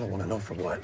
don't want to know for what.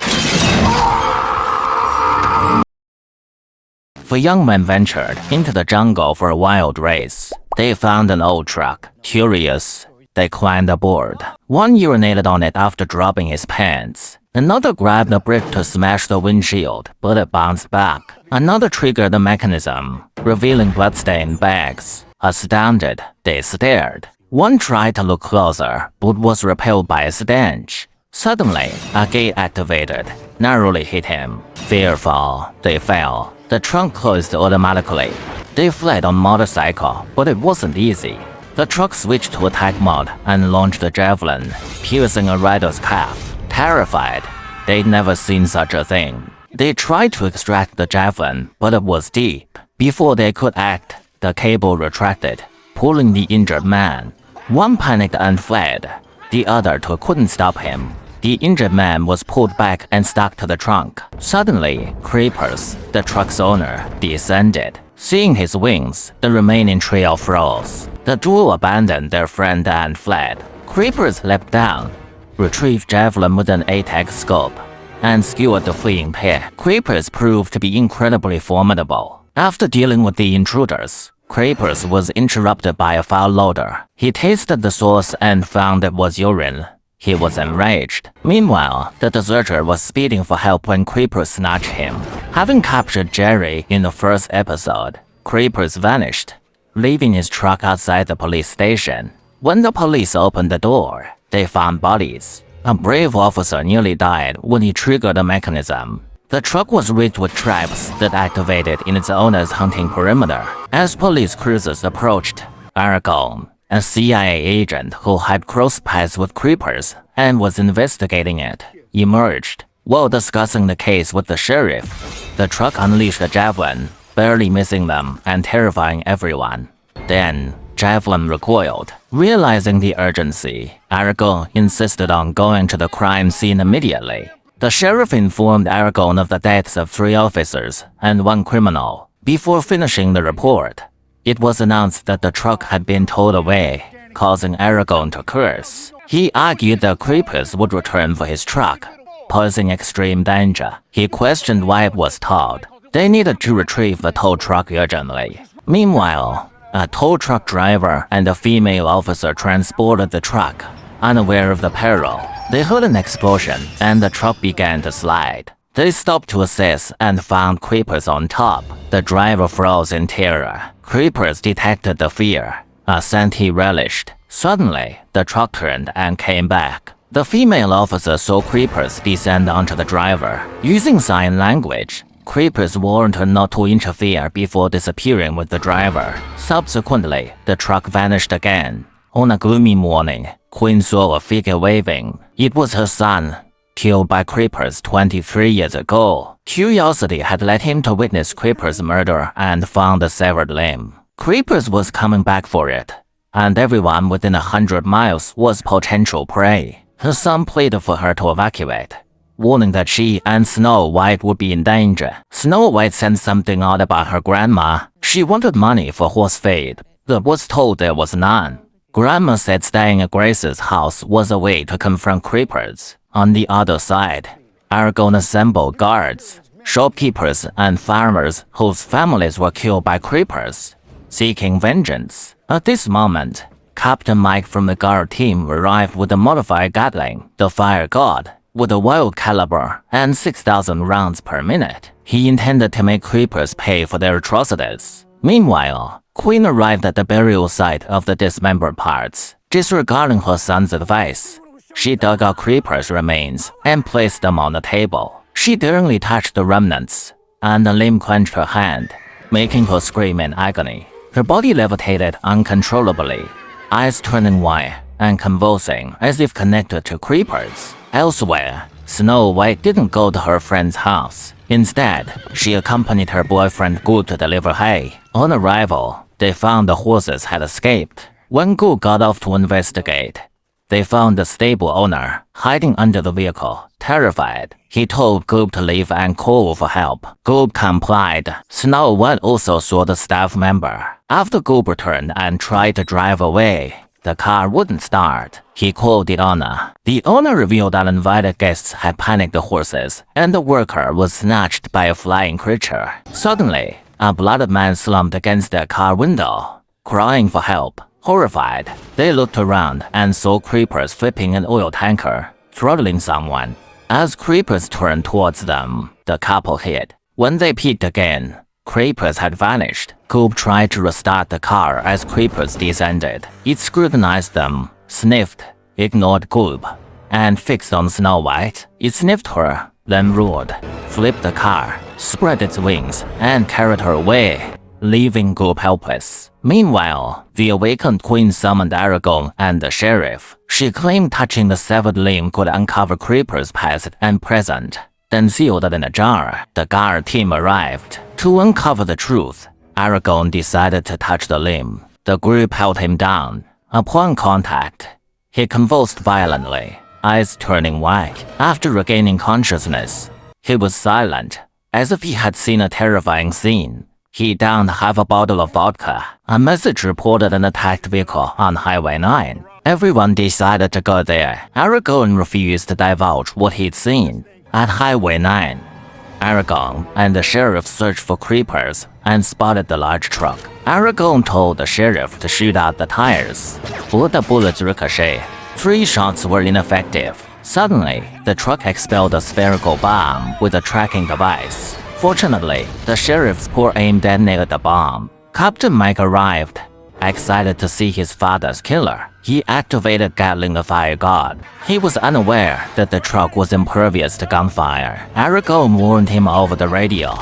The young men ventured into the jungle for a wild race. They found an old truck. Curious, they climbed aboard. One urinated on it after dropping his pants. Another grabbed a brick to smash the windshield, but it bounced back. Another triggered the mechanism, revealing bloodstained bags. Astounded, they stared. One tried to look closer, but was repelled by a stench. Suddenly, a gate activated, narrowly hit him. Fearful, they fell. The trunk closed automatically. They fled on motorcycle, but it wasn't easy. The truck switched to attack mode and launched a javelin, piercing a rider's calf. Terrified, they'd never seen such a thing. They tried to extract the javelin, but it was deep. Before they could act, the cable retracted, pulling the injured man. One panicked and fled. The other two couldn't stop him. The injured man was pulled back and stuck to the trunk. Suddenly, Creepers, the truck's owner, descended. Seeing his wings, the remaining trio froze. The duo abandoned their friend and fled. Creepers leapt down, retrieved javelin with an ATAC scope, and skewered the fleeing pair. Creepers proved to be incredibly formidable. After dealing with the intruders, Creepers was interrupted by a foul odor. He tasted the source and found it was urine. He was enraged. Meanwhile, the deserter was speeding for help when Creepers snatched him. Having captured Jerry in the first episode, Creepers vanished, leaving his truck outside the police station. When the police opened the door, they found bodies. A brave officer nearly died when he triggered the mechanism. The truck was rigged with traps that activated in its owner's hunting perimeter. As police cruisers approached, Aragon, a CIA agent who had crossed paths with Creepers and was investigating it, emerged. While discussing the case with the sheriff, the truck unleashed a javelin, barely missing them and terrifying everyone. Then, javelin recoiled. Realizing the urgency, Aragon insisted on going to the crime scene immediately. The sheriff informed Aragon of the deaths of 3 officers and 1 criminal. Before finishing the report, it was announced that the truck had been towed away, causing Aragon to curse. He argued that Creepers would return for his truck, posing extreme danger. He questioned why it was towed. They needed to retrieve the tow truck urgently. Meanwhile, a tow truck driver and a female officer transported the truck, unaware of the peril. They heard an explosion, and the truck began to slide. They stopped to assess and found Creepers on top. The driver froze in terror. Creepers detected the fear, a scent he relished. Suddenly, the truck turned and came back. The female officer saw Creepers descend onto the driver. Using sign language, Creepers warned her not to interfere before disappearing with the driver. Subsequently, the truck vanished again. On a gloomy morning, Quinn saw a figure waving. It was her son, killed by Creepers 23 years ago. Curiosity had led him to witness Creepers' murder and found a severed limb. Creepers was coming back for it, and everyone within 100 miles was potential prey. Her son pleaded for her to evacuate, warning that she and Snow White would be in danger. Snow White sensed something odd about her grandma. She wanted money for horse feed, but was told there was none. Grandma said staying at Grace's house was a way to confront Creepers. On the other side, Aragon assembled guards, shopkeepers, and farmers whose families were killed by Creepers, seeking vengeance. At this moment, Captain Mike from the guard team arrived with a modified Gatling, the Fire God, with a wild caliber and 6,000 rounds per minute. He intended to make Creepers pay for their atrocities. Meanwhile, Queen arrived at the burial site of the dismembered parts. Disregarding her son's advice, she dug out Creepers' remains and placed them on the table. She daringly touched the remnants, and a limb clenched her hand, making her scream in agony. Her body levitated uncontrollably, eyes turning white and convulsing as if connected to Creepers. Elsewhere, Snow White didn't go to her friend's house. Instead, she accompanied her boyfriend Good to deliver hay. On arrival, they found the horses had escaped. When Good got off to investigate, they found the stable owner hiding under the vehicle. Terrified, he told Goob to leave and call for help. Goob complied. Snow White also saw the staff member. After Goob returned and tried to drive away, The car wouldn't start. He called the owner. The owner revealed that invited guests had panicked the horses, and the worker was snatched by a flying creature. Suddenly, a blooded man slumped against their car window, crying for help. Horrified, they looked around and saw creepers flipping an oil tanker, throttling someone. As creepers turned towards them, the couple hid. When they peeked again, creepers had vanished. Goop tried to restart the car as creepers descended. It scrutinized them, sniffed, ignored Goop, and fixed on Snow White. It sniffed her, then roared, flipped the car, spread its wings, and carried her away, leaving Goop helpless. Meanwhile, the awakened queen summoned Aragon and the sheriff. She claimed touching the severed limb could uncover creepers past and present, then sealed it in a jar. The guard team arrived. To uncover the truth, Aragon decided to touch the limb. The group held him down. Upon contact, he convulsed violently, eyes turning white. After regaining consciousness, he was silent, as if he had seen a terrifying scene. He downed half a bottle of vodka. A message reported an attacked vehicle on Highway 9. Everyone decided to go there. Aragon refused to divulge what he'd seen. At Highway 9, Aragon and the sheriff searched for creepers and spotted the large truck. Aragon told the sheriff to shoot out the tires, but the bullets ricocheted. 3 shots were ineffective. Suddenly, the truck expelled a spherical bomb with a tracking device. Fortunately, the sheriff's poor aim detonated the bomb. Captain Mike arrived, excited to see his father's killer. He activated Gatling the Fire God. He was unaware that the truck was impervious to gunfire. Aragon warned him over the radio,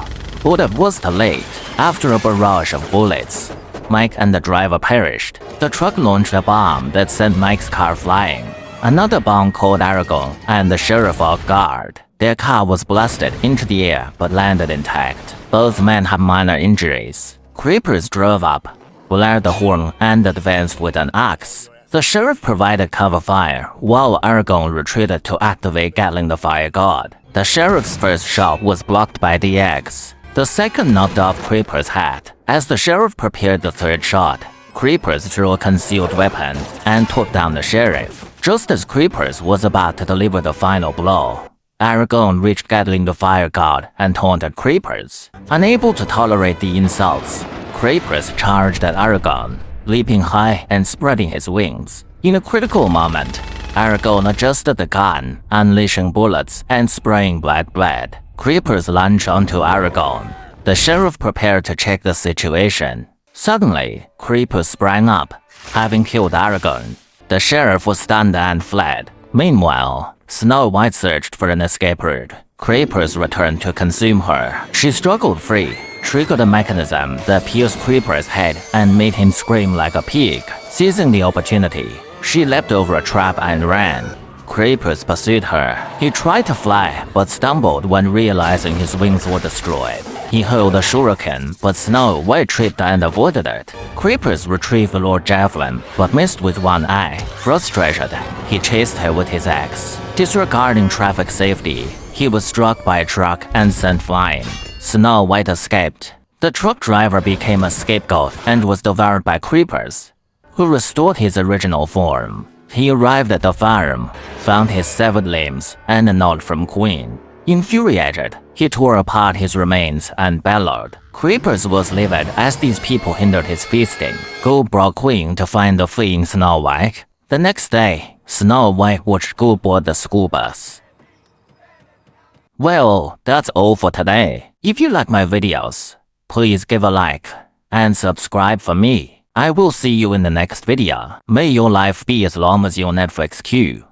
but it was too late. After a barrage of bullets, Mike and the driver perished. The truck launched a bomb that sent Mike's car flying. Another bomb caught Aragon and the sheriff off guard. Their car was blasted into the air but landed intact. Both men had minor injuries. Creepers drove up, blared the horn, and advanced with an axe. The sheriff provided cover fire, while Aragon retreated to activate Gatling the Fire God. The sheriff's first shot was blocked by the axe. The second knocked off Creeper's hat. As the sheriff prepared the third shot, Creepers drew a concealed weapon and took down the sheriff. Just as Creepers was about to deliver the final blow, Aragon reached Gatling the Fire God and taunted Creepers. Unable to tolerate the insults, Creepers charged at Aragon, leaping high and spreading his wings. In a critical moment, Aragon adjusted the gun, unleashing bullets and spraying black blood. Creepers lunged onto Aragon. The sheriff prepared to check the situation. Suddenly, Creepers sprang up, having killed Aragon. The sheriff was stunned and fled. Meanwhile, Snow White searched for an escape route. Creepers returned to consume her. She struggled free, triggered a mechanism that pierced Creeper's head and made him scream like a pig. Seizing the opportunity, she leapt over a trap and ran. Creepers pursued her. He tried to fly, but stumbled when realizing his wings were destroyed. He hurled a shuriken, but Snow White tripped and avoided it. Creepers retrieved the Lord Javelin, but missed with one eye. Frustrated, he chased her with his axe. Disregarding traffic safety, he was struck by a truck and sent flying. Snow White escaped. The truck driver became a scapegoat and was devoured by Creepers, who restored his original form. He arrived at the farm, found his severed limbs, and a note from Queen. Infuriated, he tore apart his remains and bellowed. Creepers was livid as these people hindered his feasting. Goop brought Queen to find the fleeing Snow White. The next day, Snow White watched Goop board the school bus. Well, that's all for today. If you like my videos, please give a like and subscribe for me. I will see you in the next video. May your life be as long as your Netflix queue.